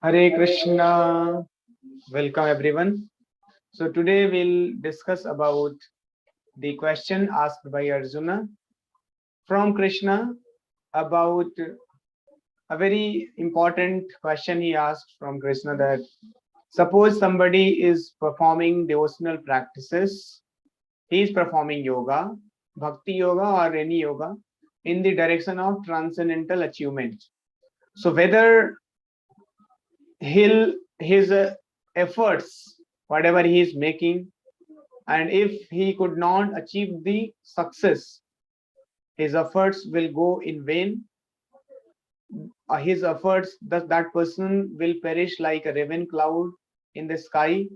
Hare Krishna. Welcome everyone. So today we'll discuss about the question asked by Arjuna from Krishna about a very important question he asked from Krishna, that suppose somebody is performing devotional practices, he is performing yoga, bhakti yoga or any yoga in the direction of transcendental achievement. So whether his efforts, whatever he is making, and if he could not achieve the success, his efforts will go in vain. His efforts, that person will perish like a raven cloud in the sky.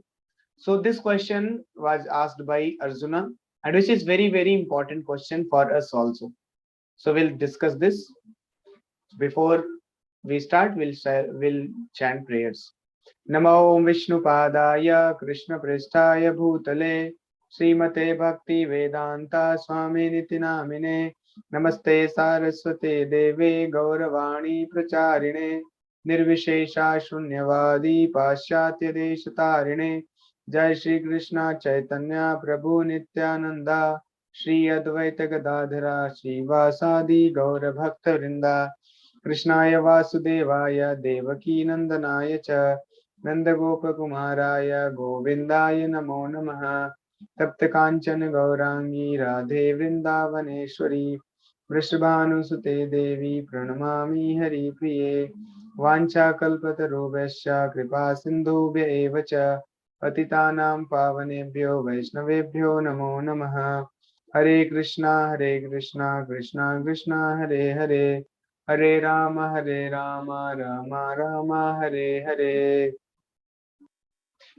So this question was asked by Arjuna, and which is very very important question for us also. So we'll discuss this. Before we start, we'll chant prayers. नमो विष्णुपादाय कृष्णपृष्ठाय भूतले श्रीमते भक्ति वेदांता स्वामिनिति नामिने नमस्ते सारस्वते देवे गौरवाणी प्रचारिणे निर्विशेषा शून्यवादी पाश्चात्य देशतारिणे जय श्री कृष्ण चैतन्य प्रभु नित्यानंदा श्री अद्वैत गदाधरा श्रीवासादि गौर भक्त वृंदा कृष्णाय वासुदेवाय देवकी नंदनाय च नंदगोपकुमाराय गोविंदाय नमो नमः। तप्त कांचन गौरांगी राधे वृंदावनेश्वरी वृषभानुसुते देवी प्रणमामि हरिप्रिये। वाञ्छाकल्पतरुभ्यश्च कृपा सिन्धुभ्य एव च पतितानां पावनेभ्यो वैष्णवेभ्यो नमो नमः। हरे कृष्णा कृष्णा कृष्णा हरे हरे, हरे Ram Ram Ram Hare Hare.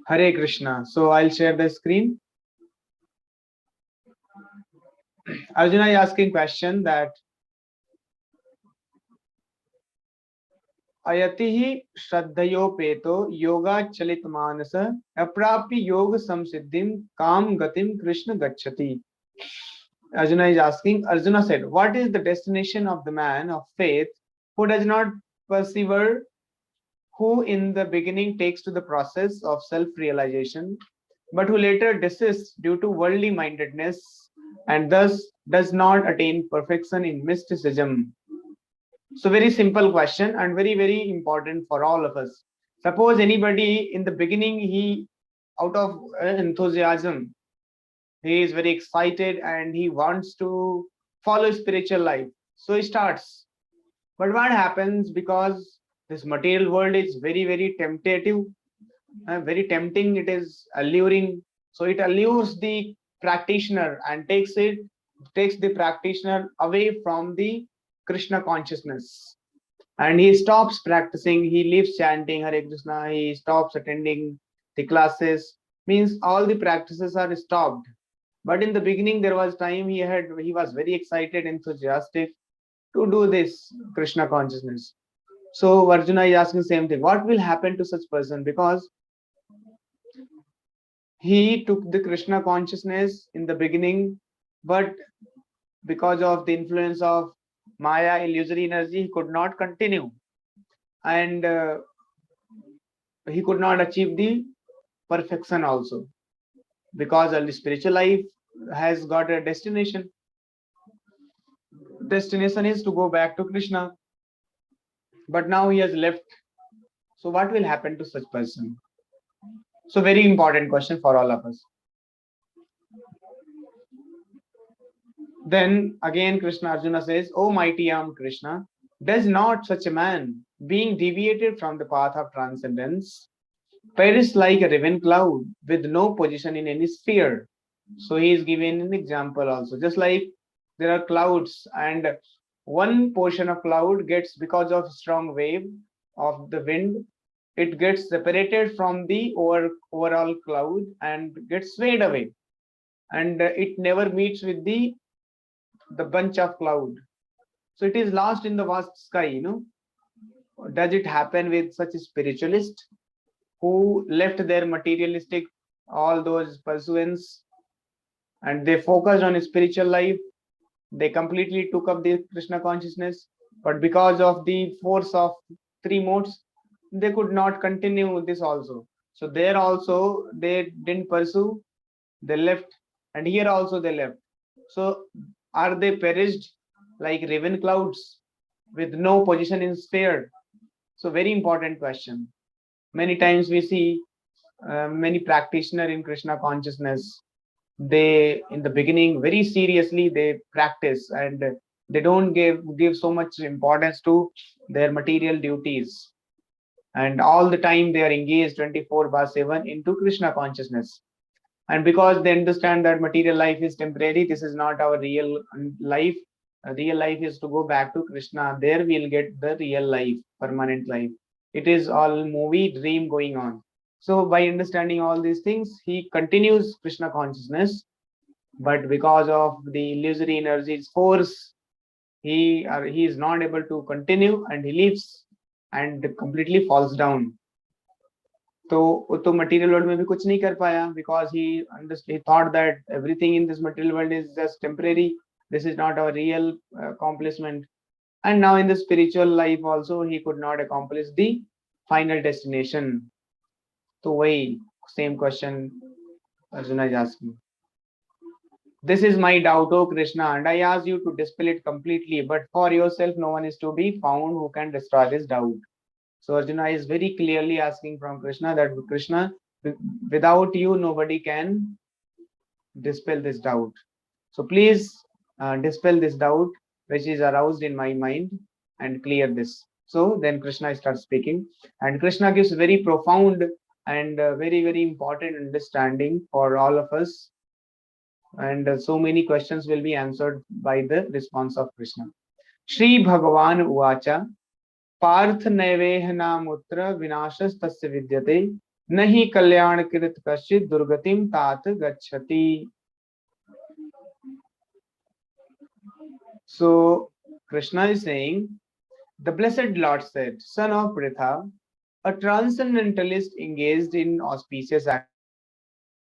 Hare Krishna. So I'll share the screen. Arjuna is asking question that ayatihi shraddhayopeto yoga chalit manasa aprapi yoga samsiddhim kam gatim Krishna gacchati. Arjuna is asking, Arjuna said, what is the destination of the man of faith who does not persevere, who in the beginning takes to the process of self-realization, but who later desists due to worldly mindedness and thus does not attain perfection in mysticism? So very simple question and very, very important for all of us. Suppose anybody in the beginning, he out of enthusiasm, he is very excited and he wants to follow spiritual life. So he starts. But what happens, because this material world is very, very temptative, very tempting, it is alluring. So it allures the practitioner and takes the practitioner away from the Krishna consciousness. And he stops practicing, he leaves chanting Hare Krishna, he stops attending the classes, means all the practices are stopped. But in the beginning, there was time he was very excited, enthusiastic to do this Krishna consciousness. So Arjuna is asking the same thing. What will happen to such person? Because he took the Krishna consciousness in the beginning, but because of the influence of Maya, illusory energy, he could not continue, and he could not achieve the perfection also, because the spiritual life has got a destination. Destination is to go back to Krishna, but now he has left. So what will happen to such person? So very important question for all of us. Then again Krishna Arjuna says, O mighty armed Krishna, does not such a man, being deviated from the path of transcendence, perish like a raven cloud with no position in any sphere? So he is given an example also. Just like there are clouds, and one portion of cloud gets, because of strong wave of the wind, it gets separated from the overall cloud and gets swayed away, and it never meets with the bunch of cloud. So it is lost in the vast sky. Does it happen with such a spiritualist who left their materialistic, all those pursuance, and they focused on spiritual life? They completely took up the Krishna consciousness, but because of the force of three modes, they could not continue this also. So there also they didn't pursue, they left, and here also they left. So are they perished like raven clouds with no position in sphere? So very important question. Many times we see many practitioner in Krishna consciousness, they in the beginning very seriously they practice, and they don't give so much importance to their material duties, and all the time they are engaged 24/7 into Krishna consciousness. And because they understand that material life is temporary, this is not our real life. Real life is to go back to Krishna. There we'll get the real life, permanent life. It is all movie dream going on. So by understanding all these things, he continues Krishna consciousness, but because of the illusory energies force, he is not able to continue, and he leaves and completely falls down. तो वो तो material world में भी कुछ नहीं कर पाया, because he thought that everything in this material world is just temporary. This is not our real accomplishment. And now in the spiritual life also he could not accomplish the final destination. तो वही same question Arjuna is asking. This is my doubt, O Krishna, and I ask you to dispel it completely, but for yourself no one is to be found who can destroy this doubt. So Arjuna is very clearly asking from Krishna that Krishna, without you, nobody can dispel this doubt. So please dispel this doubt which is aroused in my mind and clear this. So then Krishna starts speaking, and Krishna gives very profound and very, very important understanding for all of us. And so many questions will be answered by the response of Krishna. Shri Bhagavan Uvacha Partha नैवेह नामुत्र विनाशस्तस्य विद्यते नहि कल्याणकृत कश्चित् दुर्गतिं तात गच्छति. So Krishna is saying, the blessed Lord said, son of Pritha, a transcendentalist engaged in auspicious activities and practicing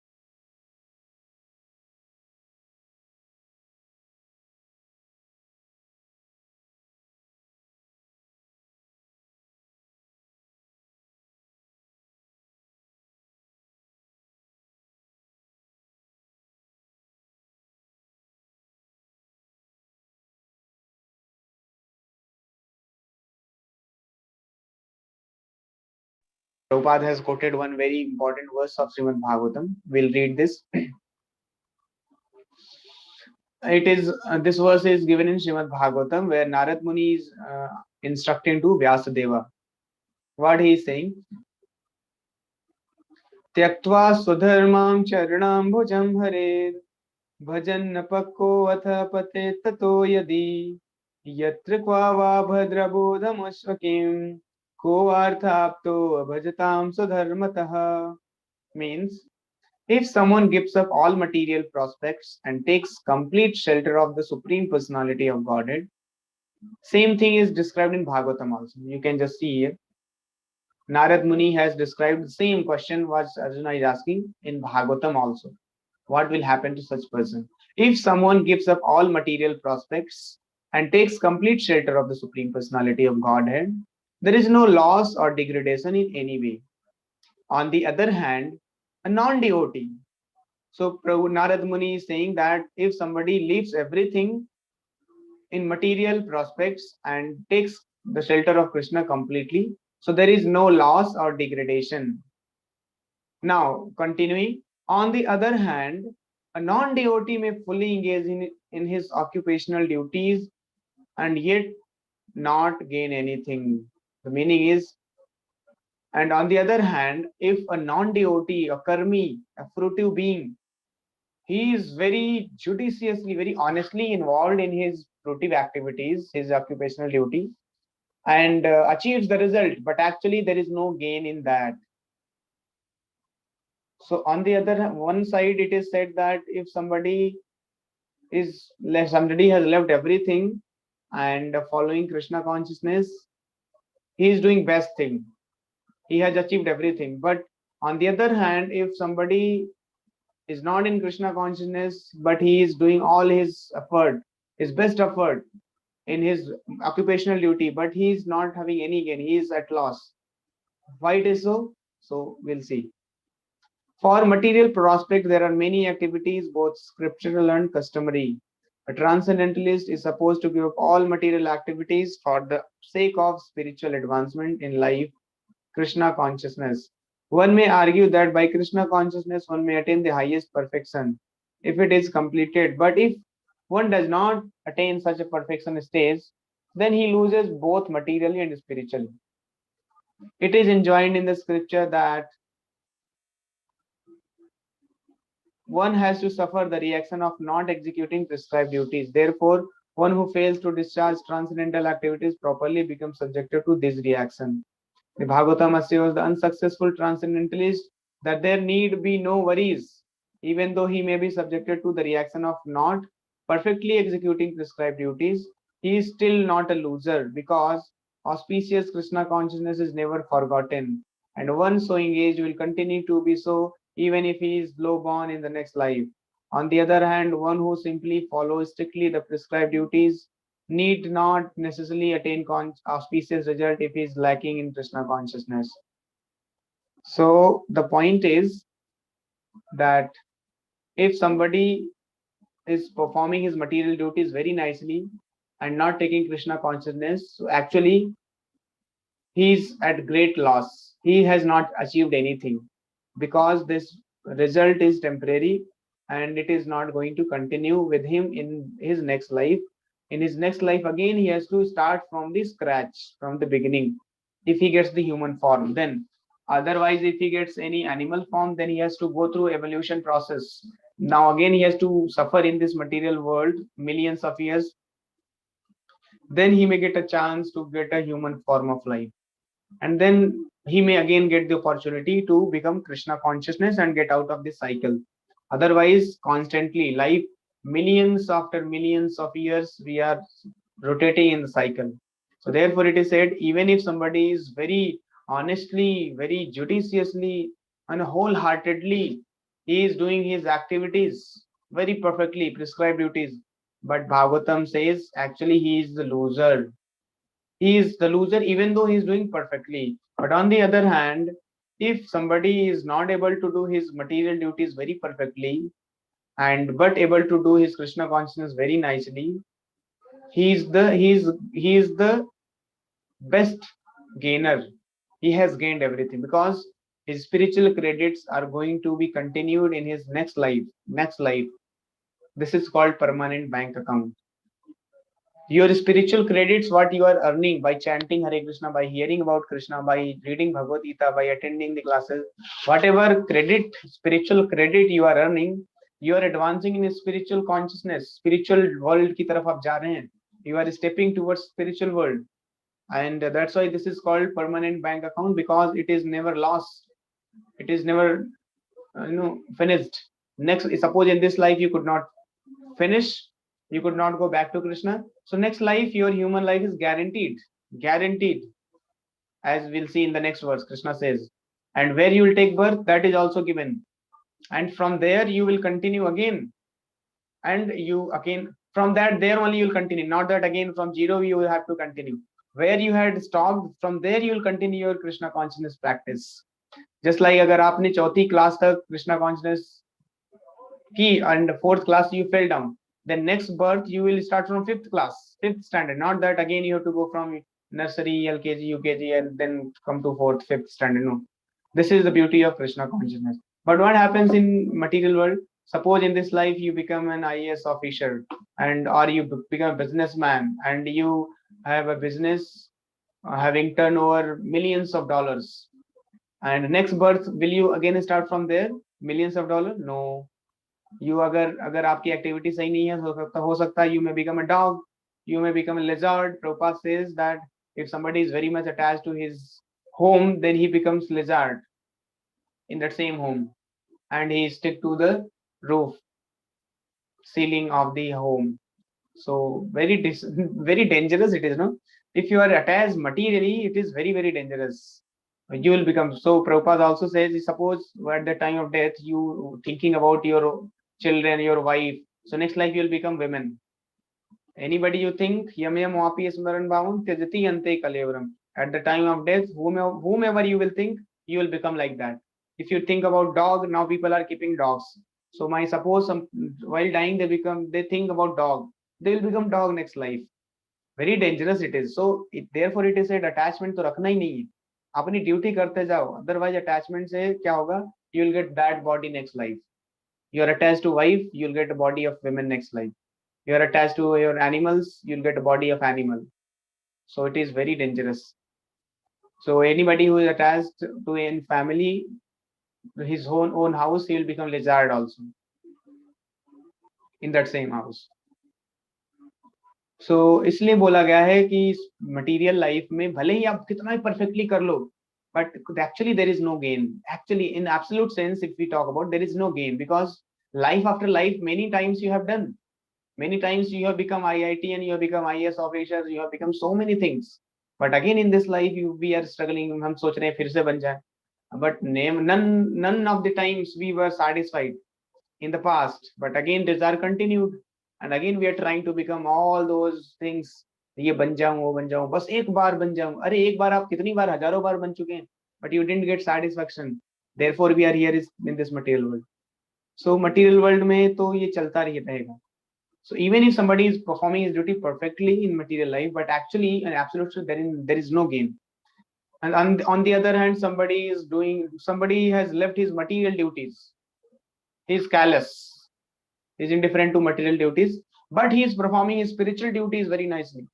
spiritual practices cannot escape destruction. Prabhupada has quoted one very important verse of Srimad Bhagavatam. We'll read this. It is this verse is given in Srimad Bhagavatam, where Narad Muni is instructing to Vyasadeva. What he is saying? त्यक्त्वा स्वधर्मां चरणाम्बुजं हरेर् भजन् पक्को अथ पते ततो यदि यत्र क्वा वा भद्रबोधमश्वकिं को अर्थाप्तो भजतां स्वधर्मतः. Means, if someone gives up all material prospects and takes complete shelter of the Supreme Personality of Godhead, same thing is described in Bhagavatam also. You can just see here. Narad Muni has described the same question what Arjuna is asking in Bhagavatam also. What will happen to such person? If someone gives up all material prospects and takes complete shelter of the Supreme Personality of Godhead, there is no loss or degradation in any way. On the other hand, a non-devotee. So Narad Muni is saying that if somebody leaves everything in material prospects and takes the shelter of Krishna completely, so there is no loss or degradation. Now, continuing, on the other hand, a non-devotee may fully engage in his occupational duties and yet not gain anything. The meaning is, and on the other hand, if a non-devotee, a karmi, a fruitive being, he is very judiciously, very honestly involved in his fruitive activities, his occupational duty, and achieves the result, but actually there is no gain in that. So on the other one side, it is said that if somebody somebody has left everything and following Krishna consciousness, he is doing best thing. He has achieved everything. But on the other hand, if somebody is not in Krishna consciousness, but he is doing all his effort, his best effort in his occupational duty, but he is not having any gain, he is at loss. Why it is so? So we'll see. For material prospect, there are many activities, both scriptural and customary. A transcendentalist is supposed to give up all material activities for the sake of spiritual advancement in life, Krishna consciousness. One may argue that by Krishna consciousness one may attain the highest perfection if it is completed. But if one does not attain such a perfection stage, then he loses both materially and spiritually. It is enjoined in the scripture that one has to suffer the reaction of not executing prescribed duties. Therefore, one who fails to discharge transcendental activities properly becomes subjected to this reaction. The Bhagavatam assures the unsuccessful transcendentalist that there need be no worries, even though he may be subjected to the reaction of not perfectly executing prescribed duties. He is still not a loser because auspicious Krishna consciousness is never forgotten, and one so engaged will continue to be so even if he is low born in the next life. On the other hand, one who simply follows strictly the prescribed duties need not necessarily attain auspicious result if he is lacking in Krishna consciousness. So the point is that if somebody is performing his material duties very nicely and not taking Krishna consciousness, so actually he is at great loss. He has not achieved anything because this result is temporary and it is not going to continue with him in his next life. In his next life, again, he has to start from the scratch, from the beginning. If he gets the human form, then otherwise, if he gets any animal form, then he has to go through evolution process. Now again, he has to suffer in this material world millions of years. Then he may get a chance to get a human form of life, and then he may again get the opportunity to become Krishna consciousness and get out of this cycle. Otherwise, constantly life, millions after millions of years, we are rotating in the cycle. So therefore it is said, even if somebody is very honestly, very judiciously and wholeheartedly, he is doing his activities very perfectly, prescribed duties, but Bhagavatam says actually he is the loser. He is the loser even though he is doing perfectly. But on the other hand, if somebody is not able to do his material duties very perfectly and but able to do his Krishna consciousness very nicely, he is the best gainer. He has gained everything because his spiritual credits are going to be continued in his next life. Next life. This is called permanent bank account. Your spiritual credits, what you are earning by chanting Hare Krishna, by hearing about Krishna, by reading Bhagavad Gita, by attending the classes, whatever credit, spiritual credit you are earning, you are advancing in spiritual consciousness. Spiritual world की तरफ आप जा रहे हैं. You are stepping towards spiritual world, and that's why this is called permanent bank account, because it is never lost. It is never finished. Next, suppose in this life you could not finish, you could not go back to Krishna, so next life your human life is guaranteed. Guaranteed, as we'll see in the next verse. Krishna says, and where you will take birth, that is also given, and from there you will continue again, and you again from that there only you will continue, not that again from zero you will have to continue. Where you had stopped, from there you will continue your Krishna consciousness practice. Just like अगर आपने चौथी class तक Krishna consciousness key and fourth class you fell down, then next birth you will start from fifth class, fifth standard, not that again you have to go from nursery, LKG, UKG and then come to fourth, fifth standard. No, this is the beauty of Krishna consciousness. But what happens in material world, suppose in this life you become an IAS officer, and or you become a businessman and you have a business having turnover millions of dollars, and next birth will you again start from there, millions of dollars? No. You अगर अगर आपकी activity सही नहीं है, हो सकता है you may become a dog, you may become a lizard. Prabhupada says that if somebody is very much attached to his home, then he becomes lizard in that same home, and he stick to the roof ceiling of the home. So very very dangerous it is, no? If you are attached materially, it is very very dangerous. You will become so. Prabhupada also says, suppose at the time of death you thinking about your children, your wife, so next life you will become women. Anybody you think, yam yam vapi smaran bhavam tyajati ante kalevaram. At the time of death, whomever you will think, you will become like that. If you think about dog, now people are keeping dogs. So my suppose some while dying they think about dog. They will become dog next life. Very dangerous it is. So therefore it is said attachment तो रखना ही नहीं है. अपनी duty करते जाओ. Otherwise attachment से क्या होगा? You will get bad body next life. You are attached to wife, you will get a body of women next life. You are attached to your animals, you will get a body of animal. So it is very dangerous. So anybody who is attached to a family, his own house, he will become lizard also in that same house. So इसलिए बोला गया है कि material life में भले ही आप कितना ही perfectly कर लो, but actually there is no gain. Actually, in absolute sense, if we talk about, there is no gain, because life after life, many times you have done. Many times you have become IIT and you have become IAS officers, you have become so many things. But again in this life, we are struggling. हम सोच रहे हैं फिर से बन जाए. But none of the times we were satisfied in the past. But again desire continued, and again we are trying to become all those things. ये बन जाऊं वो बन जाऊं, बस एक बार बन जाऊं. अरे एक बार आप कितनी बार, हजारों बार बन चुके हैं, but you didn't get satisfaction. Therefore we are here in this material world. So material world में तो ये चलता रहेगा. So even if somebody is performing his duty perfectly in material life, but actually in absolute truth there is no gain. And on the other hand, somebody has left his material duties. He is callous. He is indifferent to material duties, but he is performing his spiritual duties very nicely.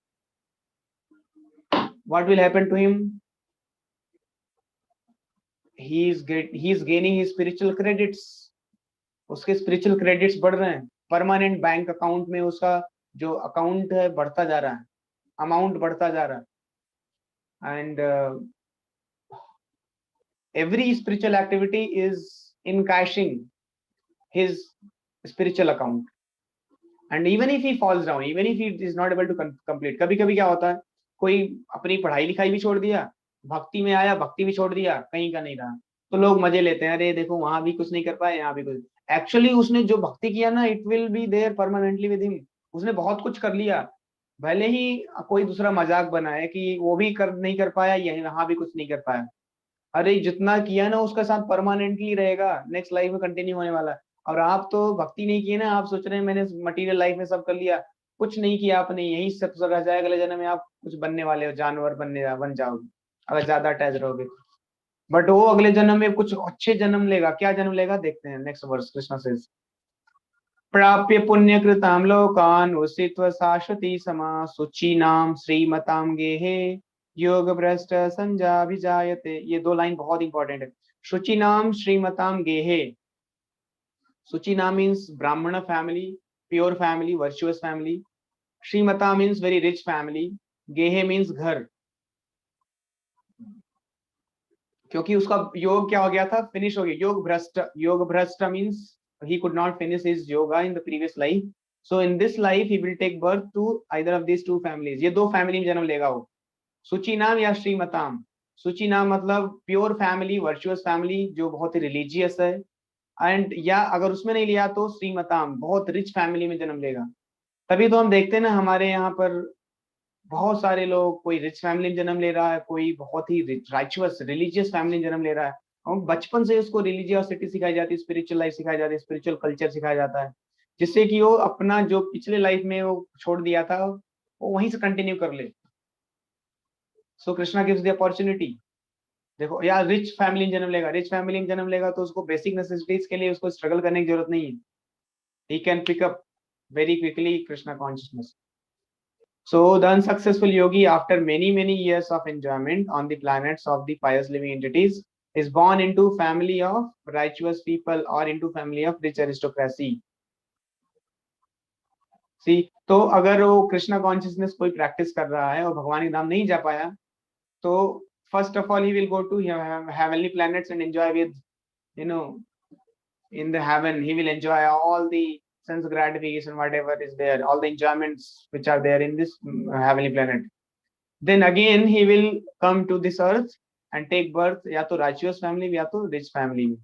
What will happen to him? He is gaining his spiritual credits. उसके spiritual credits बढ़ रहे हैं. Permanent bank account में उसका जो account है बढ़ता जा रहा है, amount बढ़ता जा रहा है. And every spiritual activity is encashing his spiritual account. And even if he falls down, even if he is not able to complete, कभी कभी क्या होता है, कोई अपनी पढ़ाई लिखाई भी छोड़ दिया, भक्ति में आया, भक्ति भी छोड़ दिया, कहीं का नहीं रहा, तो लोग मजे लेते हैं, अरे देखो वहां भी कुछ नहीं कर पाए, यहाँ भी कुछ. एक्चुअली उसने जो भक्ति किया ना, it will be there permanently with him. उसने बहुत कुछ कर लिया. भले ही कोई दूसरा मजाक बनाए कि वो भी नहीं कर पाया, यही वहां भी कुछ नहीं कर पाया. अरे जितना किया ना उसका साथ परमानेंटली रहेगा, नेक्स्ट लाइफ में कंटिन्यू होने वाला. और आप तो भक्ति नहीं की ना, आप सोच रहे हैं मैंने मटेरियल लाइफ में सब कर लिया, कुछ नहीं किया आपने, यही सब रह जाएगा. अगले जन्म में आप कुछ बनने वाले हो, जानवर बन जाओगे अगर ज्यादा अटैच रहोगे. बट वो अगले जन्म में कुछ अच्छे जन्म लेगा. क्या जन्म लेगा देखते हैं नेक्स्ट वर्स. कृष्णा सेज प्राप्य पुण्यकृताम लोकान उषित्व शाश्वती समा शुचि नाम श्रीमताम गेहे योग भ्रष्ट संजाभिजायते. ये दो लाइन बहुत इंपॉर्टेंट है. शुचि नाम श्रीमताम गेहे. शुचि नाम मीन्स ब्राह्मण family, pure family, virtuous family. श्रीमता मीन्स वेरी रिच फैमिली. गेहे मीन्स घर. क्योंकि उसका योग क्या हो गया था, फिनिश हो गया. योग भ्रष्ट means he could not finish his yoga in the previous life. So in this life he will take birth to either of these two families. ये दो फैमिली में जन्म लेगा वो. शुचि नाम या श्रीमताम. शुचि नाम मतलब प्योर फैमिली, वर्चुअस फैमिली जो बहुत ही रिलीजियस है. एंड या अगर उसमें नहीं लिया तो श्रीमताम, बहुत रिच फैमिली में जन्म लेगा. तभी तो हम देखते हैं ना हमारे यहाँ पर बहुत सारे लोग, कोई रिच फैमिली में जन्म ले रहा है, कोई बहुत ही राइचुअस रिलीजियस फैमिली में जन्म ले रहा है. और बचपन से उसको रिलीजियसिटी सिखाई जाती है, स्पिरिचुअल लाइफ सिखाई जाती है, स्पिरिचुअल कल्चर सिखाया जाता है, जिससे कि वो अपना जो पिछले लाइफ में वो छोड़ दिया था वो वहीं से कंटिन्यू कर ले. सो कृष्णा गिव्स द अपॉर्चुनिटी. देखो यार, रिच फैमिली में जन्म लेगा, रिच फैमिली में जन्म लेगा तो उसको बेसिक नेसेसिटीज के लिए उसको स्ट्रगल करने की जरूरत नहीं है. He can pick up very quickly Krishna consciousness. So the unsuccessful yogi, after many years of enjoyment on the planets of the pious living entities, is born into family of righteous people or into family of rich aristocracy. See, तो अगर वो Krishna consciousness कोई practice कर रहा है और भगवान के धाम नहीं जा पाया, तो first of all he will go to heavenly planets and enjoy with, in the heaven he will enjoy all the sense gratification, whatever is there, all the enjoyments which are there in this heavenly planet. Then again he will come to this earth and take birth या तो righteous family या तो rich family में.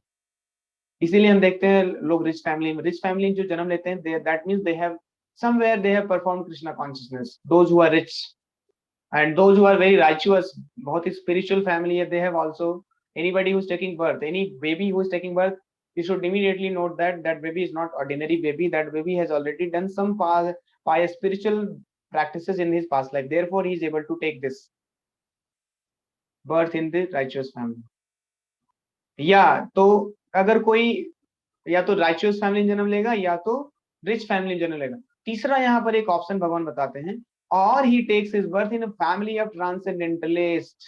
इसीलिए हम देखते हैं लोग rich family जो जन्म लेते हैं, that means they have somewhere they have performed Krishna consciousness. Those who are rich, And those who are very righteous, बहुत ही spiritual family है, they have also, anybody who is taking birth, any baby who is taking birth, you should immediately note that that baby is not ordinary baby. That baby has already done some pious spiritual practices in his past life. Therefore, he is able to take this birth in the righteous family. या तो अगर कोई या तो righteous family में जन्म लेगा या तो रिच फैमिली में जन्म लेगा। तीसरा यहाँ पर एक ऑप्शन भगवान बताते हैं, और he takes his birth in a family of transcendentalist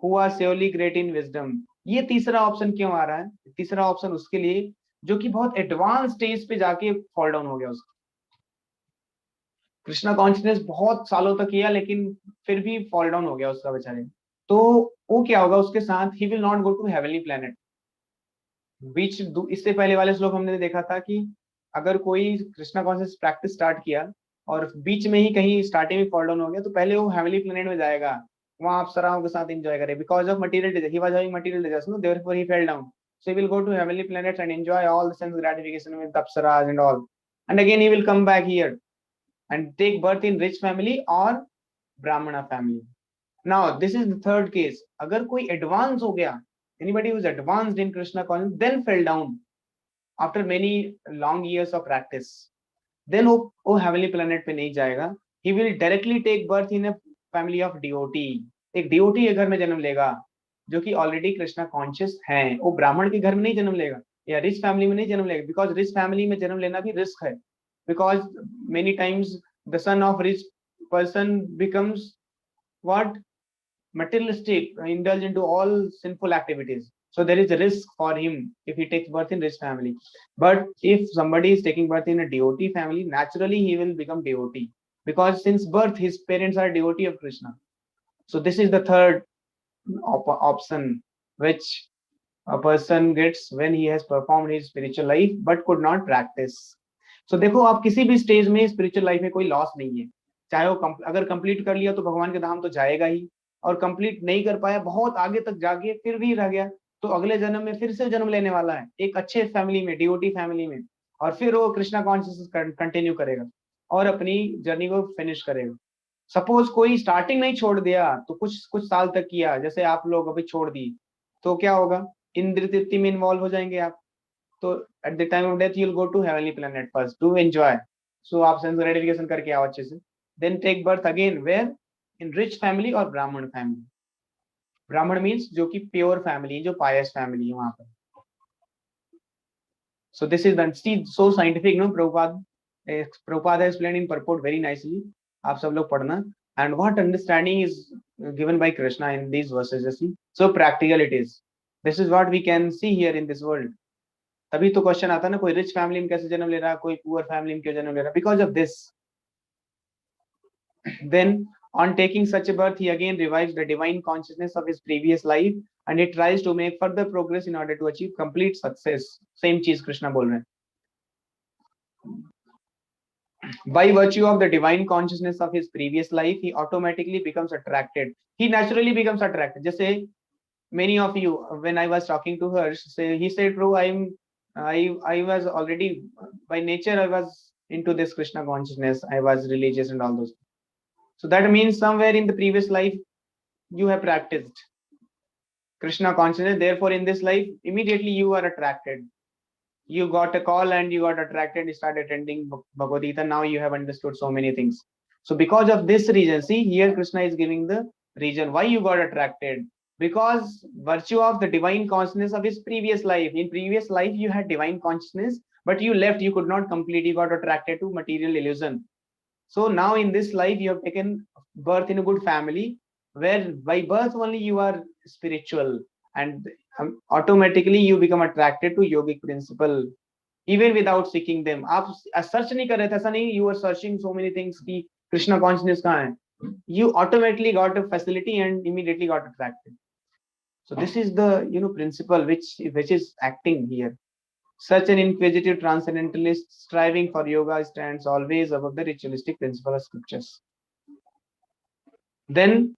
who are surely great in wisdom. ये तीसरा ऑप्शन क्यों आ रहा है? तीसरा ऑप्शन उसके लिए जो कि बहुत एडवांस स्टेज पे जाके फॉल डाउन हो गया उसका। कृष्णा कॉन्शियसनेस बहुत सालों तक किया लेकिन फिर भी फॉल डाउन हो गया उसका बेचारे। तो वो क्या होगा उसके साथ? He will not go to heavenly planet. बीच इससे पहले वाले श्लोक हमने देखा था कि अगर कोई कृष्णा कॉन्शियस प्रैक्टिस स्टार्ट किया और बीच में ही कहीं स्टार्टिंग में फॉल डाउन हो गया तो पहले वो हेवनली प्लेनेट में जाएगा, वहां अप्सराओं के साथ एंजॉय करे। Because of material desire, he was having material desires, no, therefore he fell down. So he will go to heavenly planets and enjoy all the sense gratification with apsaras and all, and again he will come back here and take birth in rich family और brahmana family. Now this is the third case. अगर कोई advance हो गया, anybody who is advanced in Krishna consciousness, then fell down after many long years of practice, then वो heavenly planet पे नहीं जाएगा। he will directly take birth in a family of devotee। एक devotee के घर में जन्म लेगा जो कि ऑलरेडी कृष्णा कॉन्शियस हैं। वो ब्राह्मण के घर में नहीं जन्म लेगा या रिच फैमिली में नहीं जन्म लेगा, बिकॉज रिच फैमिली में जन्म लेना भी रिस्क है। Because many times the son of rich person becomes what? Materialistic, indulge into all sinful activities. So there is a risk for him if he takes birth in rich family. But if somebody is taking birth in a devotee family, naturally he will become devotee, because since birth his parents are devotee of Krishna. So this is the third option which a person gets when he has performed his spiritual life but could not practice. So देखो, आप किसी भी stage में spiritual life में कोई loss नहीं है। चाहे वो अगर कंप्लीट कर लिया तो भगवान के धाम तो जाएगा ही, और कंप्लीट नहीं कर पाया, बहुत आगे तक जाके फिर भी रह गया, तो अगले जन्म में फिर से जन्म लेने वाला है एक अच्छे फैमिली में, डिवोटी फैमिली में, और फिर वो कृष्णा कॉन्शियसनेस कंटिन्यू करेगा और अपनी जर्नी को फिनिश करेगा। सपोज कोई स्टार्टिंग नहीं छोड़ दिया तो कुछ कुछ साल तक किया, जैसे आप लोग अभी छोड़ दी, तो क्या होगा? इंद्र तृप्ति में इन्वॉल्व हो जाएंगे आप। तो at the time of death you will go to heavenly planet first to enjoy. So आप सेंस ग्रेटिफिकेशन करके आओ अच्छे से, then take birth again where? In rich family और ब्राह्मण फैमिली। ब्राह्मण मीन्स जो कि प्योर फैमिली, जो पायस फैमिली है वहां पर। So this is so scientific, no? Prabhupada explained in purport very nicely. आप सब लोग पढ़ना। And what understanding is given by Krishna in these verses, you see? So practical it is. This is what we can see here in this world. तभी तो question आता है ना, कोई रिच फैमिली में कैसे जन्म ले रहा है, कोई पुअर फैमिली में क्यों जन्म ले रहा है? Because of this. Then on taking such a birth, he again revives the divine consciousness of his previous life and he tries to make further progress in order to achieve complete success. Same चीज कृष्णा बोल रहे हैं। By virtue of the divine consciousness of his previous life, he automatically becomes attracted. He naturally becomes attracted. जैसे many of you, when I was talking to her, he said, "Bro, I was already by nature I was into this Krishna consciousness. I was religious and all those." So that means somewhere in the previous life you have practiced Krishna consciousness. Therefore, in this life, immediately you are attracted. You got a call and you got attracted. You started attending Bhagavad Gita. Now you have understood so many things. So because of this reason, see here Krishna is giving the reason why you got attracted. Because virtue of the divine consciousness of his previous life. In previous life you had divine consciousness, but you left. You could not complete. You got attracted to material illusion. So now in this life you have taken birth in a good family, where by birth only you are spiritual, and automatically you become attracted to yogic principle even without seeking them. आप search नहीं कर रहे थे, ऐसा नहीं you were searching so many things कि Krishna consciousness कहाँ है. You automatically got a facility and immediately got attracted. So this is the principle which is acting here. Such an inquisitive transcendentalist striving for yoga stands always above the ritualistic principle of scriptures. Then,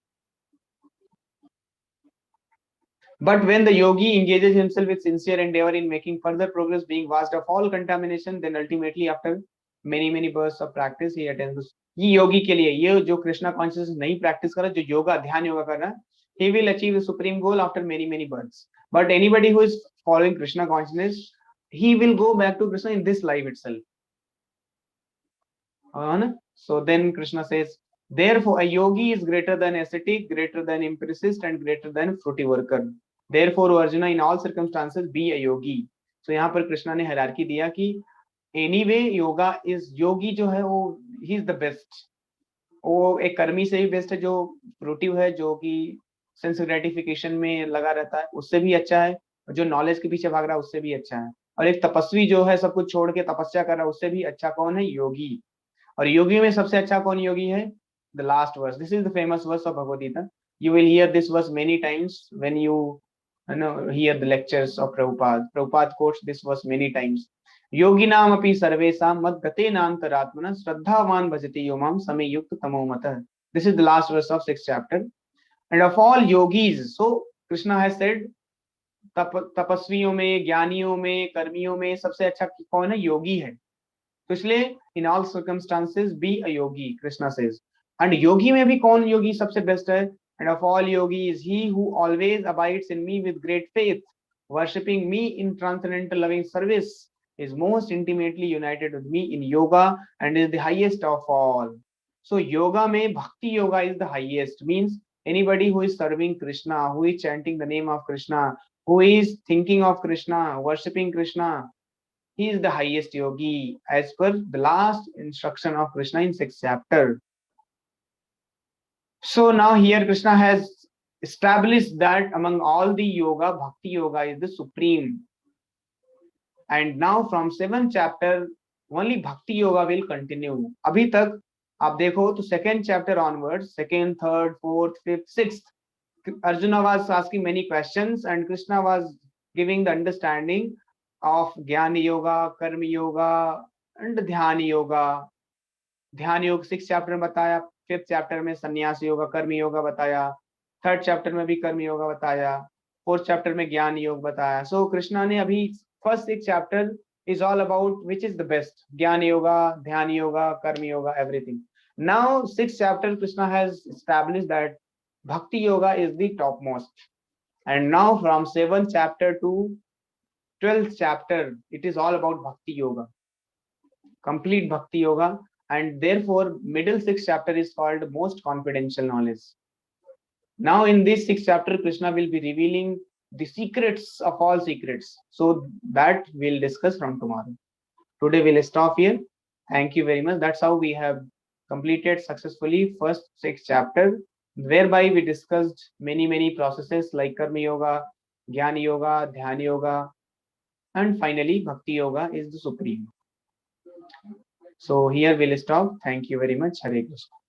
but when the yogi engages himself with sincere endeavor in making further progress, being washed of all contamination, then ultimately after many births of practice, he attains ये योगी के लिए, ये जो Krishna consciousness नहीं practice कर रहा, जो योगा ध्यान योगा कर रहा है, he will achieve the supreme goal after many many births. But anybody who is following Krishna consciousness, he will go back to Krishna in this life itself. So then Krishna says, therefore a yogi is greater than ascetic, greater than empiricist, and greater than fruity worker. Therefore Arjuna, in all circumstances be a yogi. So यहाँ पर कृष्णा ने hierarchy दिया कि anyway yoga is, योगी जो है वो he is the best. वो एक कर्मी से भी बेस्ट है, जो फ्रूटिव है, जो कि सेंस ग्रेटिफिकेशन में लगा रहता है, उससे भी अच्छा है. जो नॉलेज के पीछे भाग रहा है उससे भी अच्छा है. और एक तपस्वी जो है सब कुछ छोड़ के तपस्या कर रहा है, उससे भी अच्छा कौन है? योगी. और योगी में सबसे अच्छा कौन योगी है? The last verse. This is the famous verse of Bhagavad Gita. You will hear this verse many times when you hear the lectures of Prabhupada. Prabhupada quotes this verse many times. योगिनाम अपि सर्वेषां मद्गतेनान्तरात्मना श्रद्धावान भजति यो मां समे युक्त तमो मतः. This is the last verse of 6th chapter. And of all yogis, so Krishna has said, तपस्वियों में, ज्ञानियों में, कर्मियों में सबसे अच्छा कौन है? योगी है. तो इसलिए in all circumstances be a yogi, Krishna says. And yogi में भी कौन योगी सबसे बेस्ट है? And of all yogis he who always abides in me with great faith, worshipping me in transcendental loving service, is most intimately united with me in yoga and is the highest of all. So yoga mein bhakti yoga is the highest, means anybody who is serving Krishna, who is chanting the name of Krishna, who is thinking of Krishna, worshipping Krishna, he is the highest yogi as per the last instruction of Krishna in 6th chapter. So now here Krishna has established that among all the yoga, bhakti yoga is the supreme. And now from 7th chapter only bhakti yoga will continue. Abhi tak आप देखो तो 2nd chapter onwards, 2nd, 3rd, 4th, 5th, 6th, Arjuna was asking many questions and Krishna was giving the understanding of ज्ञान yoga, कर्म yoga and ध्यान yoga. ध्यान योग 6th chapter में बताया, 5th chapter में संन्यास योगा, कर्म योगा बताया, 3rd chapter में भी कर्म योगा बताया, 4th chapter में ज्ञान योग बताया. So कृष्णा ने अभी first 6 chapter is all about which is the best, ज्ञान योगा, ध्यान योगा, कर्म yoga, everything. Now 6th chapter Krishna has established that bhakti yoga is the topmost. And now from 7th chapter to 12th chapter it is all about bhakti yoga, complete bhakti yoga. And therefore middle 6th chapter is called most confidential knowledge. Now in this 6th chapter Krishna will be revealing the secrets of all secrets, so that we'll discuss from tomorrow. Today we'll stop here. Thank you very much. That's how we have completed successfully first 6th chapter, whereby we discussed many processes like karma yoga, jnana yoga, dhyana yoga, and finally bhakti yoga is the supreme. So here we'll stop. Thank you very much. Hare Krishna.